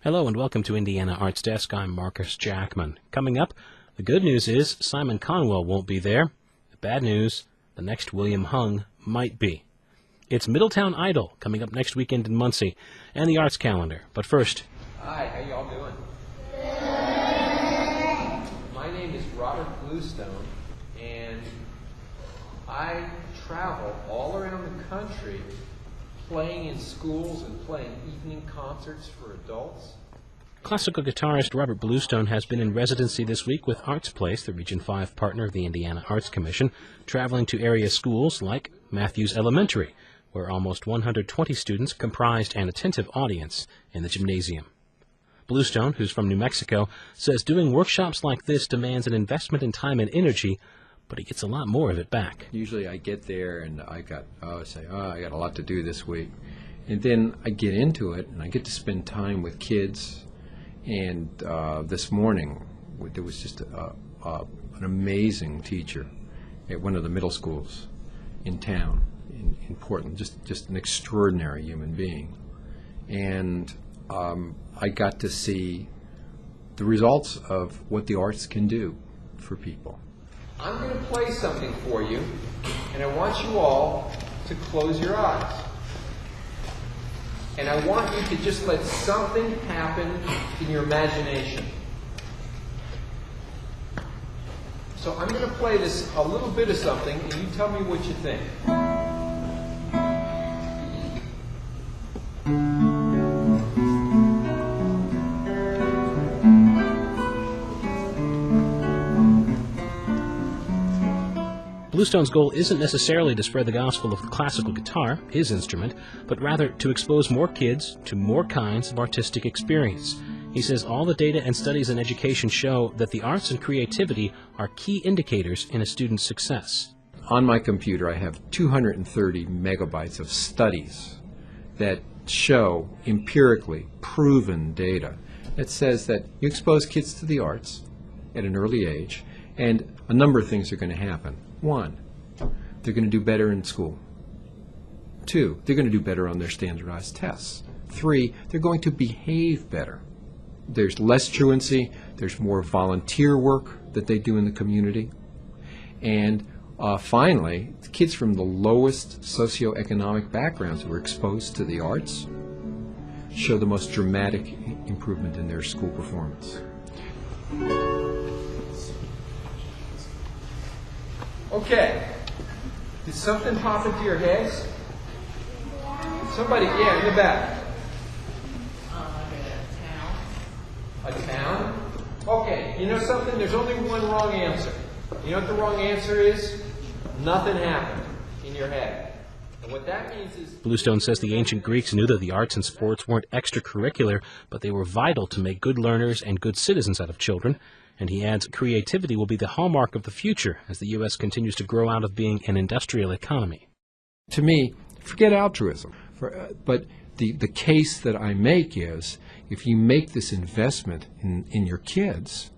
Hello and welcome to Indiana ArtsDesk. I'm Marcus Jackman. Coming up, the good news is Simon Conwell won't be there. The bad news, the next William Hung might be. It's Middletown Idol coming up next weekend in Muncie, and the arts calendar. But first... Hi, how y'all doing? My name is Robert Bluestone, and I travel all around the country playing in schools and playing evening concerts for adults. Classical guitarist Robert Bluestone has been in residency this week with Arts Place, the Region 5 partner of the Indiana Arts Commission, traveling to area schools like Matthews Elementary, where almost 120 students comprised an attentive audience in the gymnasium. Bluestone, who's from New Mexico, says doing workshops like this demands an investment in time and energy, but he gets a lot more of it back. Usually I get there and I got a lot to do this week. And then I get into it and I get to spend time with kids. And this morning there was just an amazing teacher at one of the middle schools in town, in Portland, just an extraordinary human being. And I got to see the results of what the arts can do for people. I'm going to play something for you, and I want you all to close your eyes. And I want you to just let something happen in your imagination. So I'm going to play this, a little bit of something, and you tell me what you think. Bluestone's goal isn't necessarily to spread the gospel of classical guitar, his instrument, but rather to expose more kids to more kinds of artistic experience. He says all the data and studies in education show that the arts and creativity are key indicators in a student's success. On my computer I have 230 megabytes of studies that show empirically proven data that says that you expose kids to the arts at an early age and a number of things are going to happen. One, they're going to do better in school. Two, they're going to do better on their standardized tests. Three, they're going to behave better. There's less truancy, there's more volunteer work that they do in the community. And finally, kids from the lowest socioeconomic backgrounds who are exposed to the arts show the most dramatic improvement in their school performance. Okay. Did something pop into your heads? Somebody, yeah, in the back. A town? Okay, you know something? There's only one wrong answer. You know what the wrong answer is? Nothing happened in your head. And what that means is... Bluestone says the ancient Greeks knew that the arts and sports weren't extracurricular, but they were vital to make good learners and good citizens out of children. And he adds creativity will be the hallmark of the future as the U.S. continues to grow out of being an industrial economy. To me, forget altruism. But the case that I make is if you make this investment in your kids,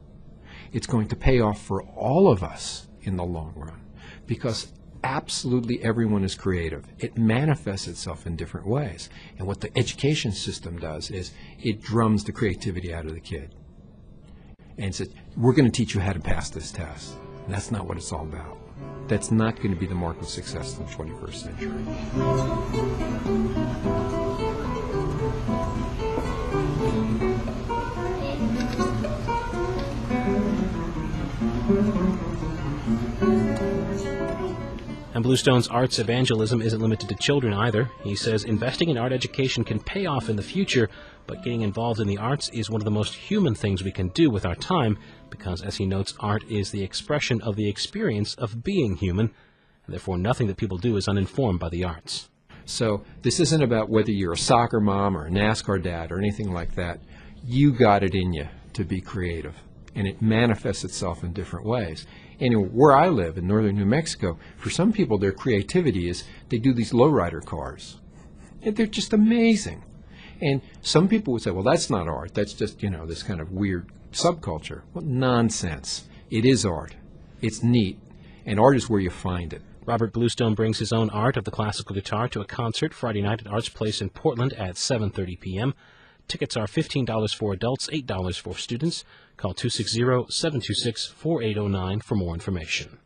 it's going to pay off for all of us in the long run because absolutely everyone is creative. It manifests itself in different ways. And what the education system does is it drums the creativity out of the kid. And says, we're going to teach you how to pass this test. And that's not what it's all about. That's not going to be the mark of success in the 21st century. And Bluestone's arts evangelism isn't limited to children either. He says investing in art education can pay off in the future, but getting involved in the arts is one of the most human things we can do with our time because, as he notes, art is the expression of the experience of being human, and therefore nothing that people do is uninformed by the arts. So this isn't about whether you're a soccer mom or a NASCAR dad or anything like that. You got it in you to be creative, and it manifests itself in different ways. And where I live in northern New Mexico, for some people their creativity is they do these lowrider cars. And they're just amazing. And some people would say, well, that's not art. That's just, this kind of weird subculture. Well, nonsense. It is art. It's neat. And art is where you find it. Robert Bluestone brings his own art of the classical guitar to a concert Friday night at Arts Place in Portland at 7:30 p.m. Tickets are $15 for adults, $8 for students. Call 260-726-4809 for more information.